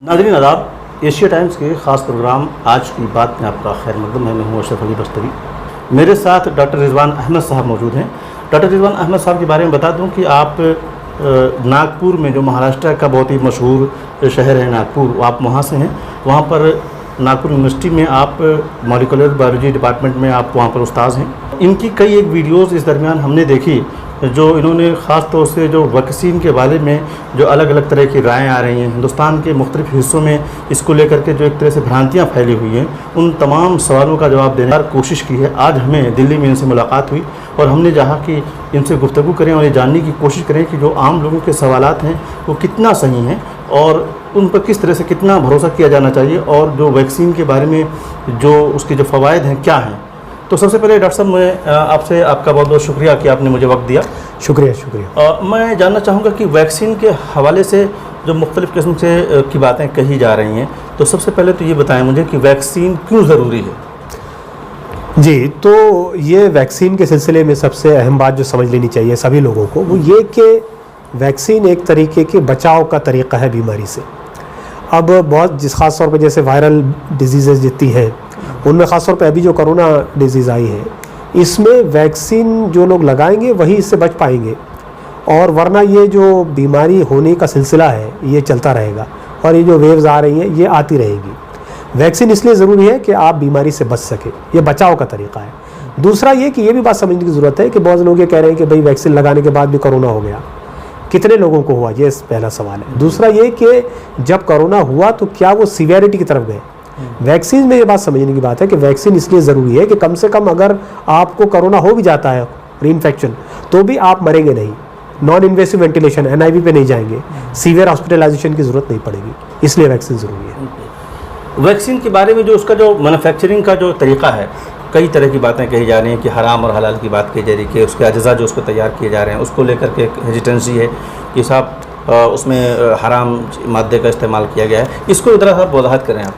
नाज़रीन आदाब, Asia times के ख़ास प्रोग्राम आज की बात में आपका खैर मकदम है। मैं हूँ अशरफ अली बस्तरी। मेरे साथ डॉक्टर रिजवान अहमद साहब मौजूद हैं। डॉक्टर रिजवान अहमद साहब के बारे में बता दूं कि आप नागपुर में, जो महाराष्ट्र का बहुत ही मशहूर शहर है नागपुर, आप वहाँ से हैं। वहाँ पर नागपुर यूनिवर्सिटी में आप मॉलिक्यूलर बायोलॉजी डिपार्टमेंट में आप वहाँ पर उस्ताद हैं। इनकी कई एक वीडियोज़ इस दरमियान हमने देखी, जो इन्होंने ख़ास तौर से जो वैक्सीन के बारे में जो अलग अलग तरह की रायें आ रही हैं, हिंदुस्तान के मुख्तलिफ़ हिस्सों में इसको लेकर के जो एक तरह से भ्रांतियाँ फैली हुई हैं, उन तमाम सवालों का जवाब देने की कोशिश की है। आज हमें दिल्ली में इनसे मुलाकात हुई और हमने चाहा कि इनसे गुफ्तगू करें और ये जानने की कोशिश करें कि जो आम लोगों के सवालात हैं वो कितना सही हैं और उन पर किस तरह से कितना भरोसा किया जाना चाहिए, और जो वैक्सीन के बारे में जो उसके जो फ़वाइद हैं क्या हैं। तो सबसे पहले डॉक्टर साहब, मैं आपसे आपका बहुत बहुत शुक्रिया कि आपने मुझे वक्त दिया। शुक्रिया। मैं जानना चाहूँगा कि वैक्सीन के हवाले से जो मुख्तलिफ़ किस्म से की बातें कही जा रही हैं, तो सबसे पहले तो ये बताएं मुझे कि वैक्सीन क्यों ज़रूरी है। जी, तो ये वैक्सीन के सिलसिले में सबसे अहम बात जो समझ लेनी चाहिए सभी लोगों को, वो ये कि वैक्सीन एक तरीके के बचाव का तरीक़ा है बीमारी से। अब बहुत ख़ास तौर पर जैसे वायरल डिजीज़ जितनी हैं, उनमें ख़ास तौर पे अभी जो कोरोना डिजीज़ आई है, इसमें वैक्सीन जो लोग लगाएंगे वही इससे बच पाएंगे, और वरना ये जो बीमारी होने का सिलसिला है ये चलता रहेगा और ये जो वेव्स आ रही हैं ये आती रहेगी। वैक्सीन इसलिए ज़रूरी है कि आप बीमारी से बच सके, ये बचाव का तरीक़ा है। दूसरा ये कि ये भी बात समझने की ज़रूरत है कि बहुत लोग ये कह रहे हैं कि भाई वैक्सीन लगाने के बाद भी कोरोना हो गया, कितने लोगों को हुआ, ये पहला सवाल है। दूसरा ये कि जब कोरोना हुआ तो क्या वो सीवियरिटी की तरफ गए। वैक्सीन में ये बात समझने की बात है कि वैक्सीन इसलिए ज़रूरी है कि कम से कम अगर आपको कोरोना हो भी जाता है, रीइंफेक्शन, तो भी आप मरेंगे नहीं, नॉन इन्वेसिव वेंटिलेशन NIV पे नहीं जाएंगे, सीवियर हॉस्पिटलाइजेशन की ज़रूरत नहीं पड़ेगी, इसलिए वैक्सीन ज़रूरी है। वैक्सीन के बारे में जो उसका जो मैन्युफैक्चरिंग का जो तरीक़ा है, कई तरह की बातें कही जा रही हैं कि हराम और हलाल की बात कही जा रही है कि उसके अज्जा जो उसको तैयार किए जा रहे हैं उसको लेकर के एक हेजिटेंसी है कि साहब उसमें हराम मादे का इस्तेमाल किया गया है। इसको ज़रा सा वजाहत करें आप।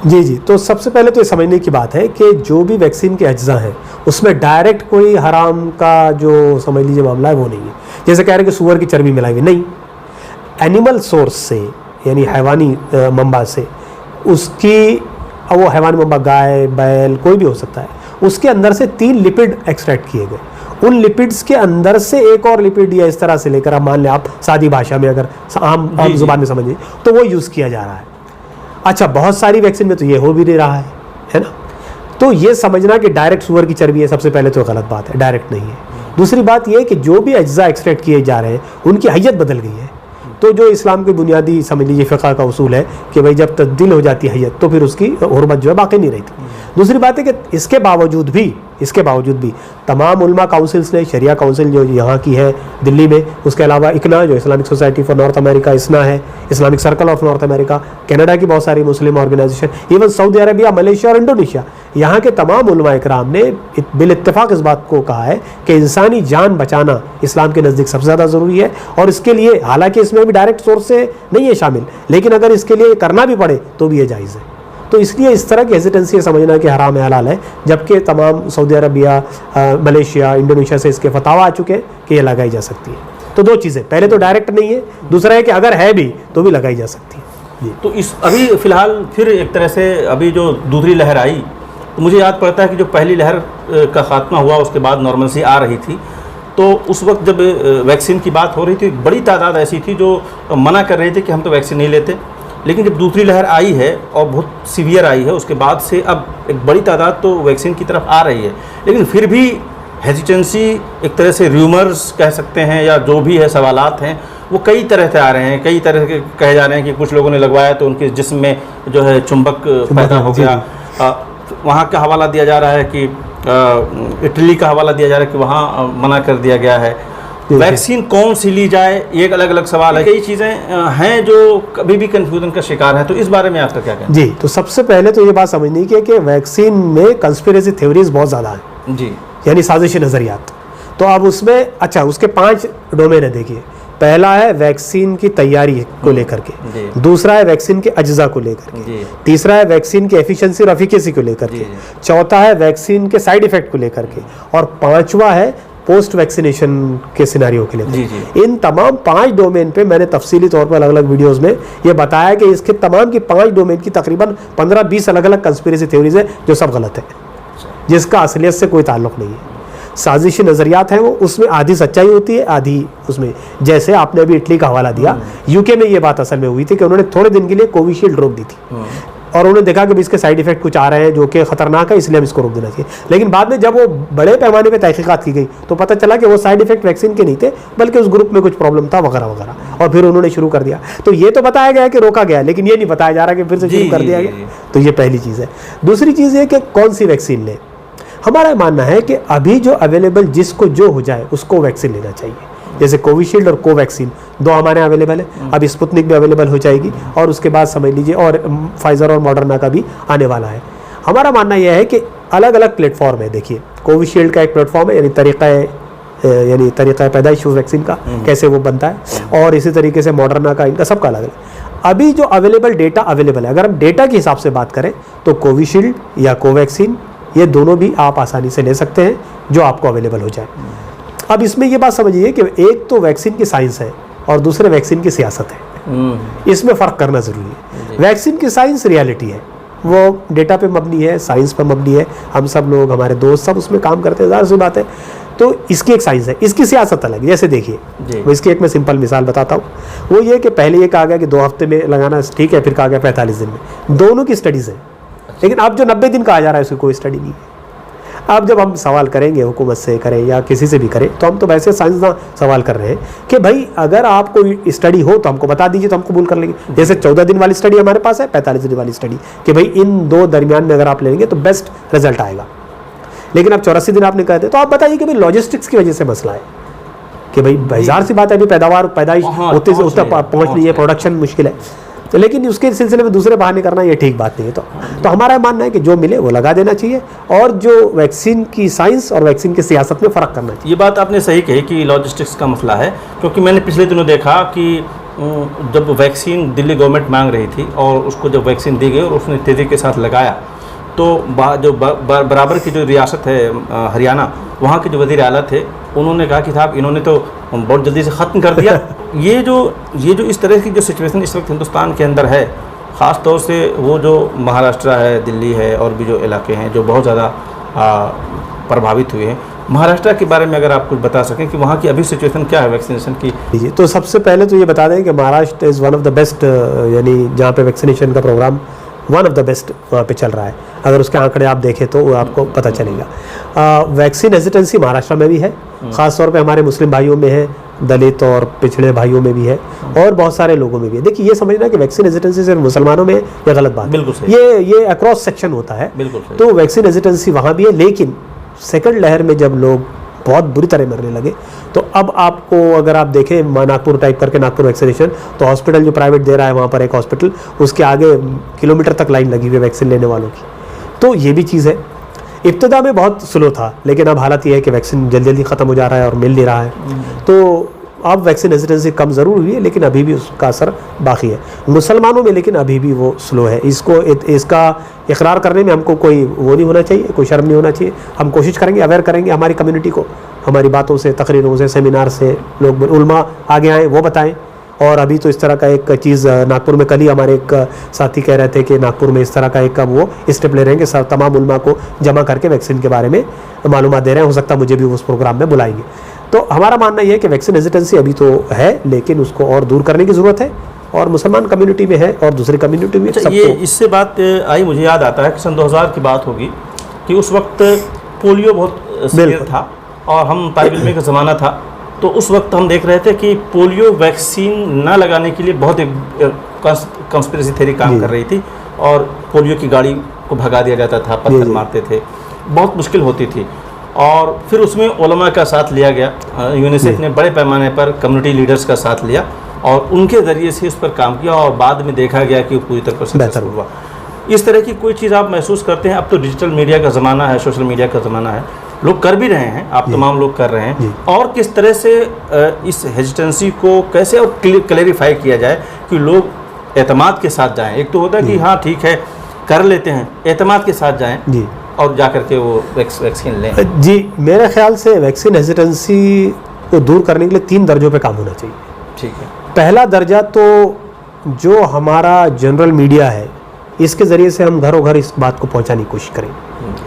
जी, तो सबसे पहले तो ये समझने की बात है कि जो भी वैक्सीन के अज्जा हैं उसमें डायरेक्ट कोई हराम का जो समझ लीजिए मामला है वो नहीं है। जैसे कह रहे हैं कि सूअर की चर्बी मिलाई हुई, नहीं, एनिमल सोर्स से यानी हैवानी मंबा से, उसकी वो हैवानी मंबा गाय बैल कोई भी हो सकता है, उसके अंदर से 3 लिपिड एक्सट्रैक्ट किए गए। उन लिपिड्स के अंदर से एक और लिपिड या इस तरह से लेकर, आप मान लें आप सादी भाषा में अगर आम जुबान में समझिए तो वो यूज़ किया जा रहा है। अच्छा, बहुत सारी वैक्सीन में तो ये हो भी नहीं रहा है ना। तो ये समझना कि डायरेक्ट सूअर की चर्बी है, सबसे पहले तो गलत बात है, डायरेक्ट नहीं है। दूसरी बात ये है कि जो भी अज्जा एक्सट्रैक्ट किए जा रहे हैं उनकी हैयत बदल गई है। तो जो इस्लाम की बुनियादी समझ लीजिए फ़िक़्ह का उसूल है कि भाई जब तब्दील हो जाती है हैयत तो फिर उसकी हुर्मत जो है बाकी नहीं रहती। दूसरी बात है कि इसके बावजूद भी तमाम उलमा काउंसिल्स ने, शरिया काउंसिल जो यहाँ की है दिल्ली में, उसके अलावा इकना जो Islamic society for North America, ISNA है Islamic circle of North America, Canada की बहुत सारी मुस्लिम organisation, even Saudi Arabia, Malaysia और इंडोनेशिया, यहाँ के तमाम उलमा इकराम ने बिल इत्तेफाक इस बात को कहा है कि इंसानी जान बचाना इस्लाम के नज़दीक सबसे ज़्यादा ज़रूरी है। और इसके लिए हालांकि इसमें भी डायरेक्ट सोर्स से नहीं है शामिल, लेकिन अगर इसके लिए करना भी पड़े तो भी ये जायज़ है। तो इसलिए इस तरह की हेजिटेंसी समझना कि हराम है हलाल है, जबकि तमाम सऊदी अरबिया, मलेशिया, इंडोनेशिया से इसके फतावा आ चुके हैं कि ये लगाई जा सकती है। तो 2 चीज़ें, पहले तो डायरेक्ट नहीं है, दूसरा है कि अगर है भी तो भी लगाई जा सकती है। जी, तो इस अभी फ़िलहाल फिर एक तरह से अभी जो दूसरी लहर आई, तो मुझे याद पड़ता है कि जो पहली लहर का ख़ात्मा हुआ उसके बाद नॉर्मलसी आ रही थी, तो उस वक्त जब वैक्सीन की बात हो रही थी, बड़ी तादाद ऐसी थी जो मना कर रही थी कि हम तो वैक्सीन नहीं लेते। लेकिन जब दूसरी लहर आई है और बहुत सीवियर आई है, उसके बाद से अब एक बड़ी तादाद तो वैक्सीन की तरफ आ रही है, लेकिन फिर भी हेजिटेंसी, एक तरह से र्यूमर्स कह सकते हैं या जो भी है सवालात हैं, वो कई तरह से आ रहे हैं। कई तरह के कहे जा रहे हैं कि कुछ लोगों ने लगवाया तो उनके जिस्म में जो है चुंबक पैदा हो गया। वहाँ का हवाला दिया जा रहा है कि इटली का हवाला दिया जा रहा है कि वहाँ मना कर दिया गया है। वैक्सीन कौन सी ली जाए, ये एक अलग अलग सवाल है। कई चीज़ें हैं जो कभी भी कन्फ्यूजन का शिकार है, तो इस बारे में आपका क्या कहना है? जी, तो सबसे पहले तो ये बात समझनी है कि वैक्सीन में कंस्पिरेसी थ्योरीज बहुत ज़्यादा हैं। जी, यानी साजिशी नज़रियात। तो अब उसमें अच्छा उसके 5 डोमेन है। देखिए, पहला है वैक्सीन की तैयारी को लेकर के, दूसरा है वैक्सीन के अज्जा को लेकर के, तीसरा है वैक्सीन की एफिशिएंसी और एफिकेसी को लेकर के, चौथा है वैक्सीन के साइड इफेक्ट को लेकर के, और 5वां है पोस्ट वैक्सीनेशन के सिनेरियो के लिए थे। जी, जी। इन तमाम 5 डोमेन पे मैंने तफसीली तौर पर अलग अलग वीडियोस में ये बताया कि इसके तमाम की 5 डोमेन की तकरीबन 15-20 अलग अलग कंस्पिरेसी थ्योरीज है जो सब गलत है, जिसका असलियत से कोई ताल्लुक नहीं है। साजिशी नज़रियात हैं वो, उसमें आधी सच्चाई होती है, आधी उसमें, जैसे आपने अभी इटली का हवाला दिया, यूके में ये बात असल में हुई थी कि उन्होंने थोड़े दिन के लिए कोविशील्ड रोक दी थी और उन्होंने देखा कि इसके साइड इफेक्ट कुछ आ रहे हैं जो कि खतरनाक है, इसलिए हम इसको रोक देना चाहिए। लेकिन बाद में जब वो बड़े पैमाने पे तहकीकात की गई तो पता चला कि वो साइड इफेक्ट वैक्सीन के नहीं थे, बल्कि उस ग्रुप में कुछ प्रॉब्लम था वगैरह वगैरह, और फिर उन्होंने शुरू कर दिया। तो ये तो बताया गया कि रोका गया, लेकिन ये नहीं बताया जा रहा कि फिर से शुरू कर दिया गया। तो ये पहली चीज़ है। दूसरी चीज़ ये कि कौन सी वैक्सीन लें। हमारा मानना है कि अभी जो अवेलेबल जिसको जो हो जाए उसको वैक्सीन लेना चाहिए। जैसे कोविशील्ड और कोवैक्सीन 2 हमारे यहाँ अवेलेबल है, अब स्पुतनिक भी अवेलेबल हो जाएगी और उसके बाद समझ लीजिए और फाइजर और मॉडर्ना का भी आने वाला है। हमारा मानना यह है कि अलग अलग प्लेटफॉर्म है। देखिए कोविशील्ड का एक प्लेटफॉर्म है, यानी तरीक़ा पैदाइश वैक्सीन का कैसे वो बनता है, और इसी तरीके से मॉडर्ना का, इनका सबका अलग अलग। अभी जो अवेलेबल डेटा अवेलेबल है, अगर हम डेटा के हिसाब से बात करें तो कोविशील्ड या कोवैक्सीन ये दोनों भी आप आसानी से ले सकते हैं जो आपको अवेलेबल हो जाए। अब इसमें ये बात समझिए कि एक तो वैक्सीन की साइंस है और दूसरे वैक्सीन की सियासत है। इसमें फ़र्क करना ज़रूरी है। वैक्सीन की साइंस रियलिटी है, वो डेटा पे मबनी है, साइंस पर मबनी है, हम सब लोग, हमारे दोस्त सब उसमें काम करते हैं, ज़ाहिर सी बात है। तो इसकी एक साइंस है, इसकी सियासत अलग है। जैसे देखिए, वो इसकी एक मैं सिंपल मिसाल बताता हूँ। वो ये कि पहले ये कहा गया कि 2 हफ्ते में लगाना ठीक है, फिर कहा गया 45 दिन में। दोनों की स्टडीज़ हैं, लेकिन अब जो 90 दिन कहा जा रहा है उसकी कोई स्टडी नहीं है। अब जब हम सवाल करेंगे हुकूमत से करें या किसी से भी करें, तो हम तो वैसे साइंसदान सवाल कर रहे हैं कि भाई अगर आप कोई स्टडी हो तो हमको बता दीजिए, तो हम कबूल कर लेंगे। जैसे 14 दिन वाली स्टडी हमारे पास है, 45 दिन वाली स्टडी, कि भाई इन 2 दरमियान में अगर आप लेंगे तो बेस्ट रिजल्ट आएगा। लेकिन अब 84 दिन आपने कह दिया, तो आप बताइए कि भाई लॉजिस्टिक्स की वजह से मसला है कि भाई बाजार से बात है, अभी पैदाइश उतनी पहुँच नहीं है, प्रोडक्शन मुश्किल है। तो लेकिन उसके सिलसिले में दूसरे बहाने करना ये ठीक बात नहीं है। तो हमारा मानना है कि जो मिले वो लगा देना चाहिए, और जो वैक्सीन की साइंस और वैक्सीन की सियासत में फ़र्क करना चाहिए। ये बात आपने सही कही कि लॉजिस्टिक्स का मसला है, क्योंकि मैंने पिछले दिनों देखा कि जब वैक्सीन दिल्ली गवर्नमेंट मांग रही थी और उसको जब वैक्सीन दी गई और उसने तेज़ी के साथ लगाया, तो जो बराबर की जो रियासत है हरियाणा, वहाँ के जो वज़ीर आला थे, उन्होंने कहा कि साहब इन्होंने तो बहुत जल्दी से ख़त्म कर दिया। ये जो इस तरह की जो सिचुएशन इस वक्त हिंदुस्तान के अंदर है, ख़ास तौर से वो जो महाराष्ट्र है, दिल्ली है और भी जो इलाके हैं जो बहुत ज़्यादा प्रभावित हुए हैं। महाराष्ट्र के बारे में अगर आप कुछ बता सकें कि वहाँ की अभी सिचुएशन क्या है वैक्सीनेशन की। तो सबसे पहले तो ये बता दें कि Maharashtra is one of the best, यानी जहाँ पे वैक्सीनेशन का programme one of the best वहाँ पे चल रहा है। अगर उसके आंकड़े आप देखें तो वो आपको पता चलेगा। वैक्सीन हेजिटेंसी महाराष्ट्र में भी है, ख़ास तौर पे हमारे मुस्लिम भाइयों में है, दलित और पिछड़े भाइयों में भी है, और बहुत सारे लोगों में भी है। देखिए ये समझना कि वैक्सीन हेजिटेंसी सिर्फ मुसलमानों में ये गलत बात है, बिल्कुल सही। ये अक्रॉस सेक्शन होता है, बिल्कुल सही। तो वैक्सीन हेजिटेंसी वहाँ भी है। लेकिन सेकंड लहर में जब लोग बहुत बुरी तरह मरने लगे, तो अब आपको अगर आप देखें नागपुर टाइप करके नागपुर वैक्सीनेशन, तो हॉस्पिटल जो प्राइवेट दे रहा है वहाँ पर एक हॉस्पिटल, उसके आगे किलोमीटर तक लाइन लगी हुई है वैक्सीन लेने वालों की। तो ये भी चीज़ है। इब्तिदा में बहुत स्लो था, लेकिन अब हालत ये है कि वैक्सीन जल्दी जल्दी ख़त्म हो जा रहा है और मिल नहीं रहा है। तो अब वैक्सीन हेजिटेंसी कम ज़रूर हुई है, लेकिन अभी भी उसका असर बाकी है मुसलमानों में, लेकिन अभी भी वो स्लो है। इसका इकरार करने में हमको कोई वो नहीं होना चाहिए, कोई शर्म नहीं होना चाहिए। हम कोशिश करेंगे, अवेयर करेंगे हमारी कम्युनिटी को, हमारी बातों से, तकरीरों से, सेमिनार से, लोग उलमा आगे आएँ वो बताएं। और अभी तो इस तरह का एक चीज़ नागपुर में कल ही हमारे एक साथी कह रहे थे कि नागपुर में इस तरह का एक वो स्टेप ले रहे हैं कि तमाम उलमा को जमा करके वैक्सीन के बारे में मालूमात दे रहे हैं। हो सकता है मुझे भी उस प्रोग्राम में बुलाएंगे। तो हमारा मानना यह है कि वैक्सीन हेजिटेंसी अभी तो है, लेकिन उसको और दूर करने की ज़रूरत है, और मुसलमान कम्युनिटी में है और दूसरी कम्युनिटी में। अच्छा, ये इससे बात आई, मुझे याद आता है कि सन 2000 की बात होगी कि उस वक्त पोलियो बहुत सीवियर था और हम तालिब इल्म का ज़माना था। तो उस वक्त हम देख रहे थे कि पोलियो वैक्सीन ना लगाने के लिए बहुत एक कंस्पिरेसी थ्योरी काम कर रही थी, और पोलियो की गाड़ी को भगा दिया जाता था, पत्थर मारते थे, बहुत मुश्किल होती थी। और फिर उसमें उलमा का साथ लिया गया, यूनिसेफ ने बड़े पैमाने पर कम्युनिटी लीडर्स का साथ लिया और उनके ज़रिए से उस पर काम किया, और बाद में देखा गया कि पूरी तरह से बेहतर हुआ। इस तरह की कोई चीज़ आप महसूस करते हैं? अब तो डिजिटल मीडिया का ज़माना है, सोशल मीडिया का ज़माना है, लोग कर भी रहे हैं, आप तमाम लोग कर रहे हैं, और किस तरह से इस हेजिटेंसी को कैसे और क्लैरिफाई किया जाए कि लोग एतमाद के साथ जाएं? एक तो होता है कि हाँ ठीक है कर लेते हैं, एतमाद के साथ जाएं, और जा करके वो वैक्सीन लें? जी, मेरे ख्याल से वैक्सीन हेजिटेंसी को दूर करने के लिए 3 दर्जों पे काम होना चाहिए। ठीक है। पहला दर्जा तो जो हमारा जनरल मीडिया है, इसके ज़रिए से हम घरों घर इस बात को पहुंचाने की कोशिश करें।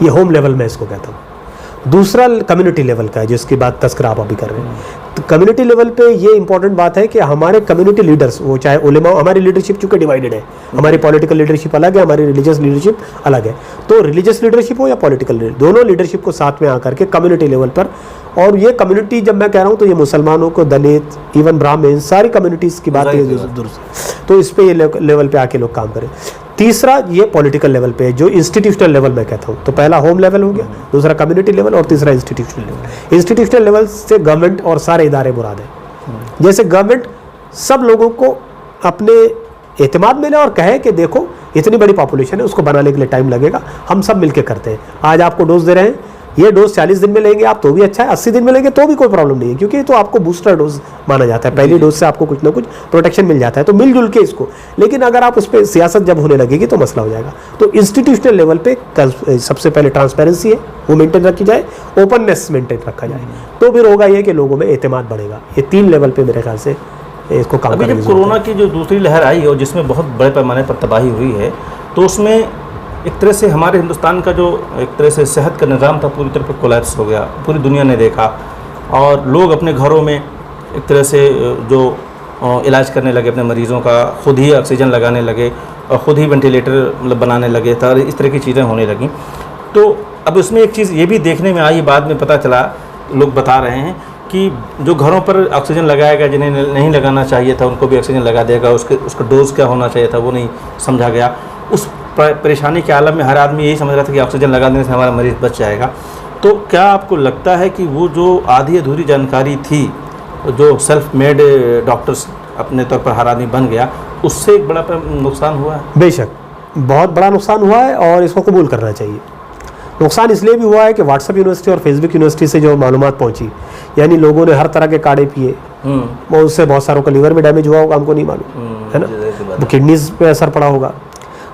ये होम लेवल में इसको कहता हूँ। दूसरा कम्युनिटी लेवल का है, जिसकी बात तस्करा आप अभी कर रहे हैं। तो कम्युनिटी लेवल पे ये इंपॉर्टेंट बात है कि हमारे कम्युनिटी लीडर्स, वो चाहे उलेमा, हमारी लीडरशिप चूँकि डिवाइडेड है, हमारी पॉलिटिकल लीडरशिप अलग है, हमारी रिलीजियस लीडरशिप अलग है। तो रिलीजियस लीडरशिप हो या पॉलिटिकल लीडर, दोनों लीडरशिप को साथ में आकर के कम्युनिटी लेवल पर, और ये कम्युनिटी जब मैं कह रहा हूँ तो ये मुसलमानों को, दलित, इवन ब्राह्मण, सारी कम्युनिटीज़ की बात है, तो इस पे ये लेवल पे आके लोग काम करें। तीसरा ये पॉलिटिकल लेवल पे, जो इंस्टीट्यूशनल लेवल मैं कहता हूँ। तो पहला होम लेवल हो गया, दूसरा कम्युनिटी लेवल, और तीसरा इंस्टीट्यूशनल लेवल। इंस्टीट्यूशनल लेवल से गवर्नमेंट और सारे इदारे मुराद है। जैसे गवर्नमेंट सब लोगों को अपने एतमाद में ले और कहे कि देखो इतनी बड़ी पॉपुलेशन है, उसको बनाने के लिए टाइम लगेगा, हम सब मिलकर करते हैं। आज आपको डोज दे रहे हैं, ये डोज 40 दिन में लेंगे आप तो भी अच्छा है, 80 दिन में लेंगे तो भी कोई प्रॉब्लम नहीं है, क्योंकि तो आपको बूस्टर डोज माना जाता है। पहली डोज से आपको कुछ ना कुछ प्रोटेक्शन मिल जाता है, तो मिलजुल के इसको। लेकिन अगर आप उस पर सियासत जब होने लगेगी तो मसला हो जाएगा। तो इंस्टीट्यूशनल लेवल पे सबसे पहले ट्रांसपेरेंसी है, वो मेंटेन रखी जाए, ओपननेस मेंटेन रखा जाए, तो फिर होगा ये कि लोगों में एतमाद बढ़ेगा। ये 3 लेवल पे मेरे ख्याल से इसको काम अभी जब कोरोना की जो दूसरी लहर आई और जिसमें बहुत बड़े पैमाने पर तबाही हुई है, तो उसमें एक तरह से हमारे हिंदुस्तान का जो एक तरह से सेहत का निज़ाम था पूरी तरह से कोलैप्स हो गया। पूरी दुनिया ने देखा और लोग अपने घरों में एक तरह से जो इलाज करने लगे अपने मरीज़ों का, खुद ही ऑक्सीजन लगाने लगे और ख़ुद ही वेंटिलेटर मतलब बनाने लगे, तो इस तरह की चीज़ें होने लगीं। तो अब उसमें एक चीज़ ये भी देखने में आई, बाद में पता चला, लोग बता रहे हैं कि जो घरों पर ऑक्सीजन लगाया गया, जिन्हें नहीं लगाना चाहिए था उनको भी ऑक्सीजन लगा देगा, उसका डोज़ क्या होना चाहिए था वो नहीं समझा गया। उस परेशानी के आलम में हर आदमी यही समझ रहा था कि ऑक्सीजन लगा देने से हमारा मरीज़ बच जाएगा। तो क्या आपको लगता है कि वो जो आधी अधूरी जानकारी थी, जो सेल्फ मेड डॉक्टर्स अपने तौर पर हर आदमी बन गया, उससे एक बड़ा नुकसान हुआ है? बेशक बहुत बड़ा नुकसान हुआ है और इसको कबूल करना चाहिए। नुकसान इसलिए भी हुआ है कि व्हाट्सएप यूनिवर्सिटी और फेसबुक यूनिवर्सिटी से जो मालूमात पहुंची, यानी लोगों ने हर तरह के काढ़े पिए, उससे बहुत सारों का लीवर में डैमेज हुआ होगा, हमको नहीं मालूम है ना, किडनीज पे असर पड़ा होगा।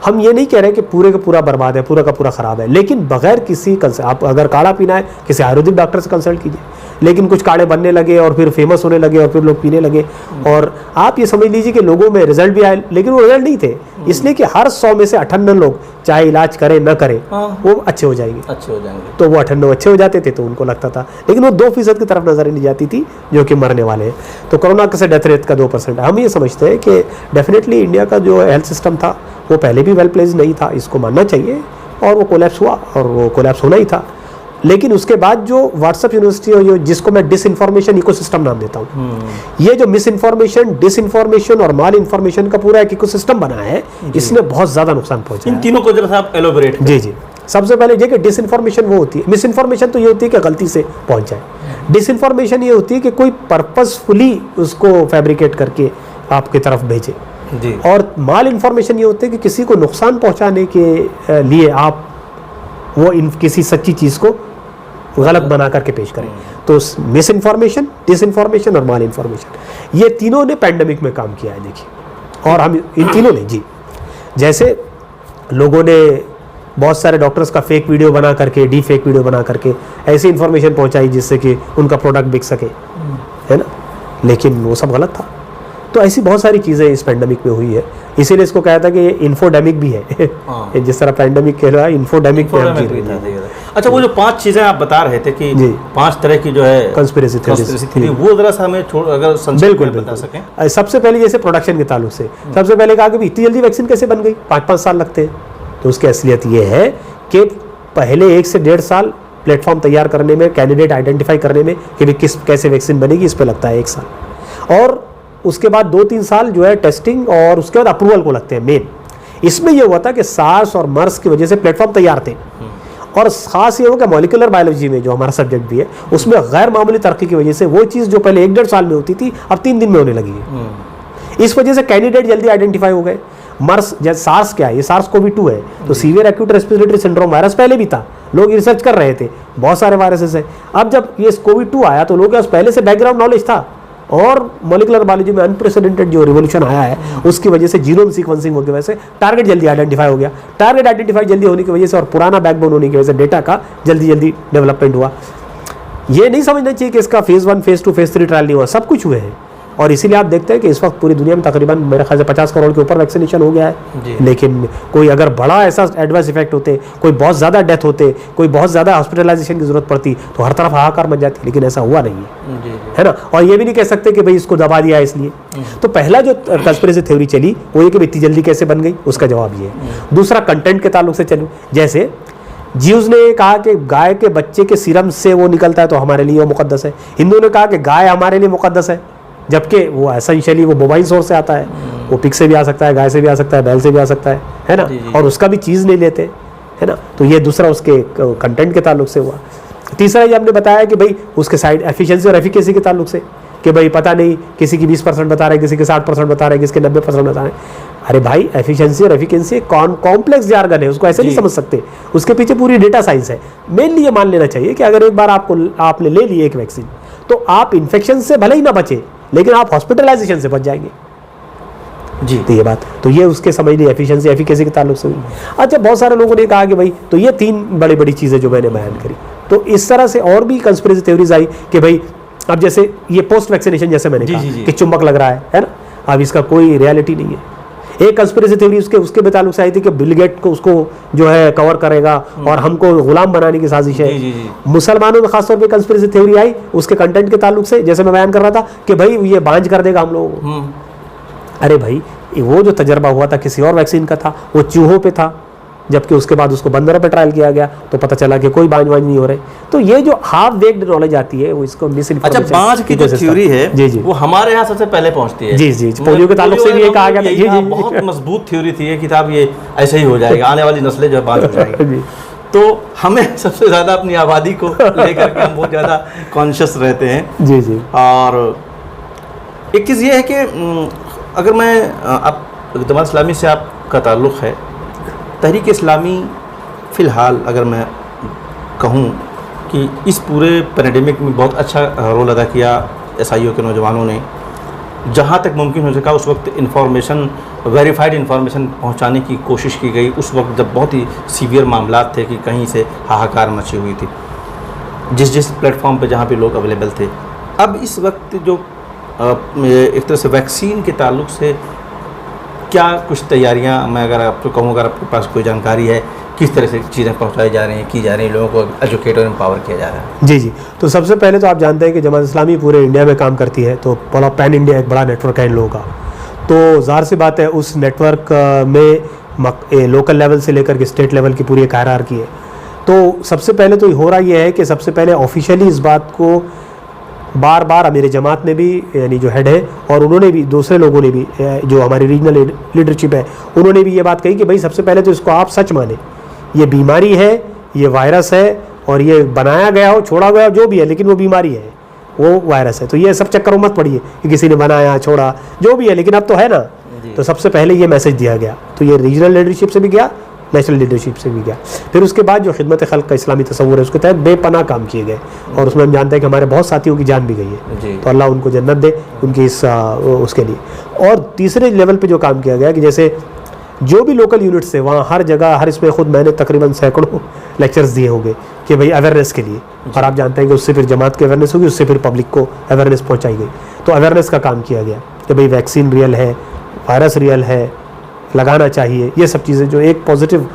हम ये नहीं कह रहे कि पूरे का पूरा बर्बाद है, पूरा का पूरा ख़राब है, लेकिन बगैर किसी आप अगर काढ़ा पीना है किसी आयुर्वेदिक डॉक्टर से कंसल्ट कीजिए। लेकिन कुछ काढ़े बनने लगे और फिर फेमस होने लगे और फिर लोग पीने लगे, और आप ये समझ लीजिए कि लोगों में रिजल्ट भी आए, लेकिन वो रिजल्ट नहीं थे, इसलिए कि हर 100 में से 98 लोग चाहे इलाज करें न करें वो अच्छे हो जाएंगे। तो वो 98 अच्छे हो जाते थे तो उनको लगता था, लेकिन वो 2% की तरफ नजर नहीं जाती थी जो कि मरने वाले हैं। तो कोरोना से डेथ रेट का 2%। हम ये समझते हैं कि डेफिनेटली इंडिया का जो हेल्थ सिस्टम था वो पहले भी वेल प्लेस्ड नहीं था, इसको मानना चाहिए, और वो कोलैप्स हुआ और वो कोलैप्स होना ही था। लेकिन उसके बाद जो व्हाट्सएप यूनिवर्सिटी और जिसको मैं डिसइंफॉर्मेशन इकोसिस्टम नाम देता हूँ, ये जो मिस इन्फॉर्मेशन, डिसइंफॉर्मेशन और माल इन्फॉर्मेशन का पूरा एक इकोसिस्टम बना है, इसने बहुत ज़्यादा नुकसान पहुंचा। इन तीनों को जरा आप एलोबरेट। जी। सबसे पहले ये कि डिसइंफॉर्मेशन वो होती है, मिस इन्फॉर्मेशन तो ये होती है कि गलती से पहुंच जाए, डिसइंफॉर्मेशन ये होती है कि कोई पर्पसफुली उसको फैब्रिकेट करके आपकी तरफ भेजे जी। और माल इन्फॉर्मेशन ये होती है कि किसी को नुकसान पहुंचाने के लिए आप वो किसी सच्ची चीज़ को गलत बना करके पेश करें। तो मिस इन्फॉर्मेशन, डिसइंफॉर्मेशन और माल इन्फॉर्मेशन, ये तीनों ने पैंडेमिक में काम किया है। देखिए, और हम इन तीनों ने जी, जैसे लोगों ने बहुत सारे डॉक्टर्स का फेक वीडियो बना करके, डी फेक वीडियो बना करके ऐसी इन्फॉर्मेशन पहुंचाई जिससे कि उनका प्रोडक्ट बिक सके, है ना, लेकिन वो सब गलत था। तो ऐसी बहुत सारी चीज़ें इस पैंडेमिक में हुई है, इसीलिए इसको कहा था कि ये इन्फोडेमिक भी है। जिस तरह पैंडेमिक कह रहा है, इन्फोडेमिक भी था। अच्छा, वो जो 5 चीज़ें आप बता रहे थे कि 5 तरह की जो है कंस्पिरेसी थी, वो जरा सा हमें अगर संक्षेप में बता सकें। सबसे पहले जैसे प्रोडक्शन के ताल्लुक से सबसे पहले कहा कि इतनी जल्दी वैक्सीन कैसे बन गई, 5-5 साल लगते हैं। तो उसकी असलियत ये है कि पहले 1 से 1.5 साल प्लेटफॉर्म तैयार करने में, कैंडिडेट आइडेंटिफाई करने में कि कैसे वैक्सीन बनेगी, इस पर लगता है 1 साल, और उसके बाद 2-3 साल जो है टेस्टिंग, और उसके बाद अप्रूवल को लगते हैं मेन। इसमें यह हुआ था कि सार्स और मर्स की वजह से प्लेटफॉर्म तैयार थे, और खास ये हो कि मॉलिक्यूलर बायोलॉजी में जो हमारा सब्जेक्ट भी है उसमें गैर मामूली तरक्की की वजह से वो चीज़ जो पहले 1-1.5 साल में होती थी अब 3 दिन में होने लगी है। इस वजह से कैंडिडेट जल्दी आइडेंटिफाई हो गए। मर्स, जैसे सार्स क्या है, ये SARS-CoV-2 है, तो severe acute respiratory syndrome virus पहले भी था, लोग रिसर्च कर रहे थे, बहुत सारे वायरसेस है। अब जब ये COVID-2 आया तो लोगों के पास पहले से बैकग्राउंड नॉलेज था और मॉलिकुलर बायोलॉजी में अनप्रेसिडेंटेड जो रिवोल्यूशन आया है उसकी वजह से जीनोम सीक्वेंसिंग की वजह से टारगेट जल्दी आइडेंटिफाई हो गया। टारगेट आइडेंटिफाई जल्दी होने की वजह से और पुराना बैकबोन होने की वजह से डेटा का जल्दी जल्दी डेवलपमेंट हुआ। ये नहीं समझना चाहिए कि इसका फेज़ 1 फेज़ 2 फेज़ 3 ट्रायल नहीं हुआ, सब कुछ हुए हैं। और इसीलिए आप देखते हैं कि इस वक्त पूरी दुनिया में तकरीबन मेरे ख्याल से 50 करोड़ के ऊपर वैक्सीनेशन हो गया है। लेकिन कोई अगर बड़ा ऐसा एडवर्स इफेक्ट होते, कोई बहुत ज़्यादा डेथ होते, कोई बहुत ज़्यादा हॉस्पिटलाइजेशन की जरूरत पड़ती तो हर तरफ हाहाकार मच जाती, लेकिन ऐसा हुआ नहीं है ना। और ये भी नहीं कह सकते कि भाई इसको दबा दिया इसलिए। तो पहला जो कंस्पिरेसी थ्योरी चली वो ये कि इतनी जल्दी कैसे बन गई, उसका जवाब ये है। दूसरा कंटेंट के ताल्लुक से चलूँ, जैसे ज्यूज ने कहा कि गाय के बच्चे के सीरम से वो निकलता है तो हमारे लिए वो मुकद्दस है। हिंदू ने कहा कि गाय हमारे लिए मुकद्दस है, जबकि वो एसेंशियली वो बोवाइन सोर्स से आता है, वो पिग से भी आ सकता है, गाय से भी आ सकता है, बैल से भी आ सकता है ना। और उसका भी चीज़ नहीं लेते, है ना। तो ये दूसरा उसके कंटेंट के ताल्लुक से हुआ। तीसरा ये आपने बताया कि भाई उसके साइड एफिशिएंसी और एफिकेसी के ताल्लुक से कि भाई पता नहीं किसी की 20% बता रहे हैं, किसी के 60% बता रहे हैं, किसी के 90% बता रहे हैं। अरे भाई एफिशिएंसी और एफिकेंसी कॉम्प्लेक्स जार्गन है, उसको ऐसे नहीं समझ सकते, उसके पीछे पूरी डेटा साइंस है। मेनली ये मान लेना चाहिए कि अगर एक बार आपने ले ली एक वैक्सीन तो आप इन्फेक्शन से भले ही ना बचे लेकिन आप हॉस्पिटलाइजेशन से बच जाएंगे जी। तो ये बात तो ये उसके समझ ली एफिशिएंसी एफिकेसी के ताल्लुक से हुई। अच्छा, बहुत सारे लोगों ने कहा कि भाई तो ये 3 बड़ी बड़ी चीज़ें जो मैंने बयान करी, तो इस तरह से और भी कंस्पिरेसी थ्योरीज आई कि भाई अब जैसे ये पोस्ट वैक्सीनेशन जैसे मैंने कहा कि चुंबक लग रहा है ना, अब इसका कोई रियलिटी नहीं है। एक कंस्पिरेसी थ्योरी उसके ताल्लुक से आई थी कि बिल गेट को उसको जो है कवर करेगा और हमको गुलाम बनाने की साजिश है। मुसलमानों में खासतौर पे कंस्पिरेसी थ्योरी आई उसके कंटेंट के ताल्लुक से, जैसे मैं बयान कर रहा था कि भाई ये बांझ कर देगा हम लोगों को। अरे भाई वो जो तजर्बा हुआ था किसी और वैक्सीन का था, वो चूहों पे था, जबकि उसके बाद उसको बंदरों पे ट्रायल किया गया तो पता चला कि कोई बांझ नहीं हो रहे। तो ये जो हाफ बेक्ड नॉलेज आती है वो इसको मिस इन्फॉर्मेशन। अच्छा, बांझ की जो थ्योरी है जी वो हमारे यहाँ सबसे पहले पहुँचती है। जी जी, पोलियो के ताल्लुक से भी ये कहा गया था। जी, बहुत मजबूत थ्योरी थी ये किताब, ये ऐसे ही हो जाएगा, आने वाली नस्लें जो है बांझ हो जाएंगी। तो हमें सबसे ज़्यादा अपनी आबादी को लेकर के हम बहुत ज़्यादा कॉन्शियस रहते हैं जी जी। और एक चीज़ ये है कि अगर मैं आप जमात इस्लामी से आपका ताल्लुक़ है, तहरीक इस्लामी फ़िलहाल अगर मैं कहूँ कि इस पूरे पैंडेमिक में बहुत अच्छा रोल अदा किया SIO के नौजवानों ने, जहाँ तक मुमकिन हो सका उस वक्त इंफॉर्मेशन वेरीफाइड इंफॉर्मेशन पहुँचाने की कोशिश की गई, उस वक्त जब बहुत ही सीवियर मामलात थे कि कहीं से हाहाकार मची हुई थी जिस प्लेटफॉर्म पे जहाँ पे लोग अवेलेबल थे। अब इस वक्त जो एक तरह से वैक्सीन के ताल्लुक से क्या कुछ तैयारियां, मैं अगर आपको कहूँ, अगर आपके पास कोई जानकारी है, किस तरह से चीज़ें पहुँचाई जा रही हैं, की जा रही हैं, लोगों को एजुकेट और एम्पावर किया जा रहा है? जी जी। तो सबसे पहले तो आप जानते हैं कि जमात इस्लामी पूरे इंडिया में काम करती है, तो बड़ा पैन इंडिया एक बड़ा नेटवर्क है इन लोगों का। तो ज़ाहिर सी बात है उस नेटवर्क में लोकल लेवल से लेकर के स्टेट लेवल की पूरी एक हायरार्की है। तो सबसे पहले तो हो रहा ये है कि सबसे पहले ऑफिशियली इस बात को बार बार मेरे जमात ने भी, यानी जो हेड है, और उन्होंने भी, दूसरे लोगों ने भी, जो हमारी रीजनल लीडरशिप है, उन्होंने भी ये बात कही कि भाई सबसे पहले तो इसको आप सच माने, ये बीमारी है, ये वायरस है, और ये बनाया गया हो, छोड़ा गया हो, जो भी है, लेकिन वो बीमारी है, वो वायरस है। तो ये सब चक्कर मत पड़िए कि किसी ने बनाया छोड़ा, जो भी है, लेकिन अब तो है ना। तो सबसे पहले ये मैसेज दिया गया। तो ये रीजनल लीडरशिप से भी गया, नेशनल लीडरशिप से भी गया। फिर उसके बाद जो खिदमत खल्क का इस्लामी तस्वुर है उसके तहत बेपनाह काम किए गए, और उसमें हम जानते हैं कि हमारे बहुत साथियों की जान भी गई है, तो अल्लाह उनको जन्नत दे उनकी इस उसके लिए। और तीसरे लेवल पे जो काम किया गया कि जैसे जो भी लोकल यूनिट्स थे वहाँ हर जगह, हर इसमें खुद मैंने तकरीबन सैकड़ों लेक्चर्स दिए होंगे कि भाई अवेयरनेस के लिए, और आप जानते हैं कि उससे फिर जमात की अवेयरनेस होगी, उससे फिर पब्लिक को अवेयरनेस पहुँचाई गई। तो अवेयरनेस का काम किया गया कि भाई वैक्सीन रियल है, वायरस रियल है, लगाना चाहिए, ये सब चीज़ें जो एक पॉजिटिव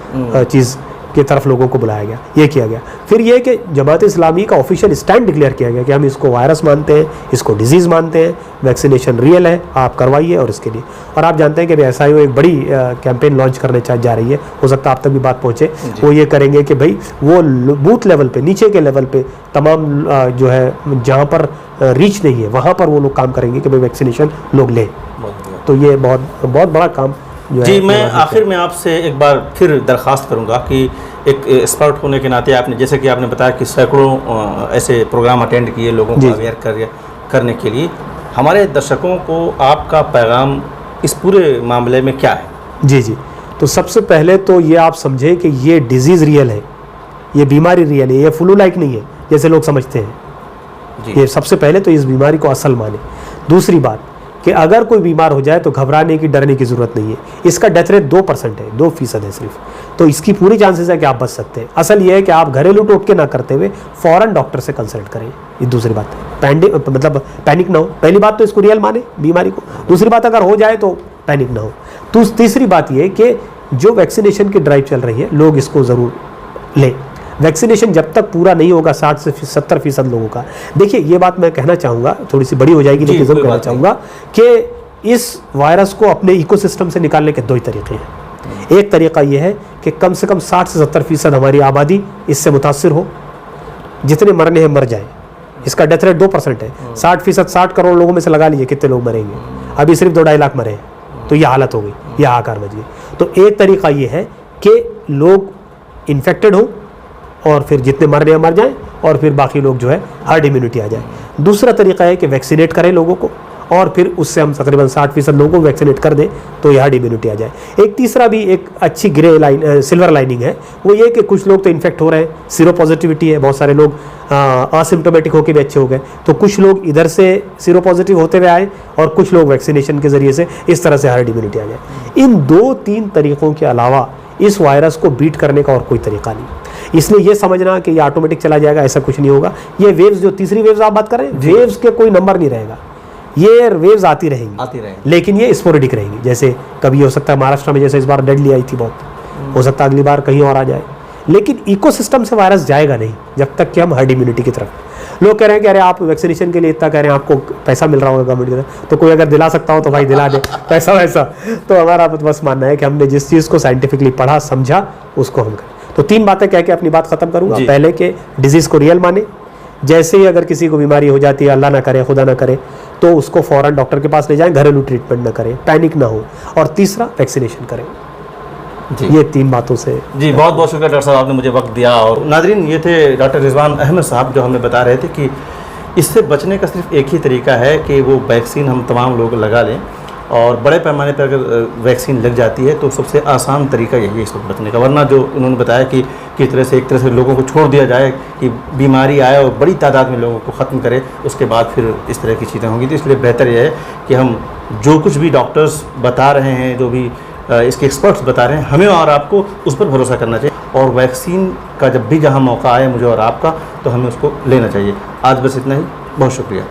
चीज़ की तरफ लोगों को बुलाया गया, ये किया गया। फिर ये कि जमात इस्लामी का ऑफिशियल स्टैंड डिक्लेयर किया गया कि हम इसको वायरस मानते हैं, इसको डिजीज़ मानते हैं, वैक्सीनेशन रियल है, आप करवाइए। और इसके लिए, और आप जानते हैं कि SIO एक बड़ी कैंपेन लॉन्च करने जा रही है, हो सकता है आप तक भी बात पहुँचे। वो ये करेंगे कि भाई वो बूथ लेवल पे, नीचे के लेवल पे तमाम जो है जहाँ पर रीच नहीं है वहाँ पर वो लोग काम करेंगे कि भाई वैक्सीनेशन लोग लें। तो ये बहुत बड़ा काम जी। मैं आखिर में आपसे एक बार फिर दरख्वास्त करूंगा कि एक एक्सपर्ट होने के नाते आपने, जैसे कि आपने बताया कि सैकड़ों ऐसे प्रोग्राम अटेंड किए लोगों को अवेयर करने के लिए, हमारे दर्शकों को आपका पैगाम इस पूरे मामले में क्या है? जी जी। तो सबसे पहले तो ये आप समझें कि ये डिजीज़ रियल है, ये बीमारी रियल है, ये फ्लू लाइक नहीं है जैसे लोग समझते हैं। ये सबसे पहले तो इस बीमारी को असल माने। दूसरी बात कि अगर कोई बीमार हो जाए तो घबराने की, डरने की ज़रूरत नहीं है। इसका डेथ रेट 2% है, 2% है सिर्फ, तो इसकी पूरी चांसेस है कि आप बच सकते हैं। असल ये है कि आप घरेलू टोटके ना करते हुए फ़ौरन डॉक्टर से कंसल्ट करें। ये दूसरी बात है, मतलब पैनिक ना हो। पहली बात तो इसको रियल माने बीमारी को, दूसरी बात अगर हो जाए तो पैनिक ना हो। तो तीसरी बात ये कि जो वैक्सीनेशन की ड्राइव चल रही है, लोग इसको ज़रूर लें। वैक्सीनेशन जब तक पूरा नहीं होगा 60 से 70% लोगों का, देखिए ये बात मैं कहना चाहूँगा, थोड़ी सी बड़ी हो जाएगी लेकिन जरूर कहना चाहूँगा कि इस वायरस को अपने इकोसिस्टम से निकालने के दो ही तरीके हैं। एक तरीका ये है कि कम से कम 60 से 70% हमारी आबादी इससे मुतासिर हो, जितने मरने हैं मर जाए। इसका डेथ रेट 2% है, 60%, 60 करोड़ लोगों में से लगा लीजिए कितने लोग मरेंगे। अभी सिर्फ 2-2.5 लाख मरे हैं, तो ये हालत हो गई, ये हाहाकार मच गई। तो एक तरीका ये है कि लोग इन्फेक्टेड हो और फिर जितने मर रहे हैं मर जाएं, और फिर बाकी लोग जो है हर्ड इम्यूनिटी आ जाए। दूसरा तरीका है कि वैक्सीनेट करें लोगों को, और फिर उससे हम तकरीबन 60% लोगों को वैक्सीनेट कर दें तो ये हर्ड इम्यूनिटी आ जाए। एक तीसरा भी एक अच्छी सिल्वर लाइनिंग है, वो ये कि कुछ लोग तो इन्फेक्ट हो रहे हैं, सीरो पॉजिटिविटी है, बहुत सारे लोग असिम्टोमेटिक होकर भी अच्छे हो गए, तो कुछ लोग इधर से सीरो पॉजिटिव होते हुए आए और कुछ लोग वैक्सीनेशन के ज़रिए से इस तरह से हर्ड इम्यूनिटी आ जाए। इन 2-3 तरीक़ों के अलावा इस वायरस को बीट करने का और कोई तरीका नहीं। इसलिए ये समझना कि ये ऑटोमेटिक चला जाएगा, ऐसा कुछ नहीं होगा। ये वेव्स, जो तीसरी वेव्स आप बात कर रहे हैं, वेव्स के कोई नंबर नहीं रहेगा, ये वेव्स आती रहेंगी, लेकिन ये स्पोरेडिक रहेंगी। जैसे कभी हो सकता है महाराष्ट्र में जैसे इस बार डेडली आई थी बहुत, हो सकता है अगली बार कहीं और आ जाए, लेकिन इकोसिस्टम से वायरस जाएगा नहीं जब तक कि हम हर्ड इम्यूनिटी की तरफ। लोग कह रहे हैं कि अरे आप वैक्सीनेशन के लिए इतना कह रहे हैं, आपको पैसा मिल रहा होगा गवर्नमेंट की तरफ, तो कोई अगर दिला सकता हो तो भाई दिला दे पैसा वैसा। तो हमारा बस मानना है कि हमने जिस चीज़ को साइंटिफिकली पढ़ा समझा उसको हम करें। तो 3 बातें कह के अपनी बात खत्म करूंगा। पहले के डिजीज़ को रियल माने, जैसे ही अगर किसी को बीमारी हो जाती है, अल्लाह ना करे, खुदा ना करे, तो उसको फ़ौरन डॉक्टर के पास ले जाएं, घरेलू ट्रीटमेंट ना करें, पैनिक ना हो, और तीसरा वैक्सीनेशन करें। जी, ये 3 बातों से। जी बहुत बहुत शुक्रिया डॉक्टर साहब, आपने मुझे वक्त दिया। और नाजरीन, ये थे डॉक्टर रिजवान अहमद साहब जो हमें बता रहे थे कि इससे बचने का सिर्फ एक ही तरीका है कि वो वैक्सीन हम तमाम लोग लगा लें, और बड़े पैमाने पर अगर वैक्सीन लग जाती है तो सबसे आसान तरीका यही है इसको बचने का। वरना जो उन्होंने बताया कि किस तरह से एक तरह से लोगों को छोड़ दिया जाए कि बीमारी आए और बड़ी तादाद में लोगों को ख़त्म करे, उसके बाद फिर इस तरह की चीज़ें होंगी। तो इसलिए बेहतर यह है कि हम जो कुछ भी डॉक्टर्स बता रहे हैं, जो भी इसके एक्सपर्ट्स बता रहे हैं, हमें और आपको उस पर भरोसा करना चाहिए, और वैक्सीन का जब भी जहाँ मौका आए मुझे और आपका, तो हमें उसको लेना चाहिए। आज बस इतना ही, बहुत शुक्रिया।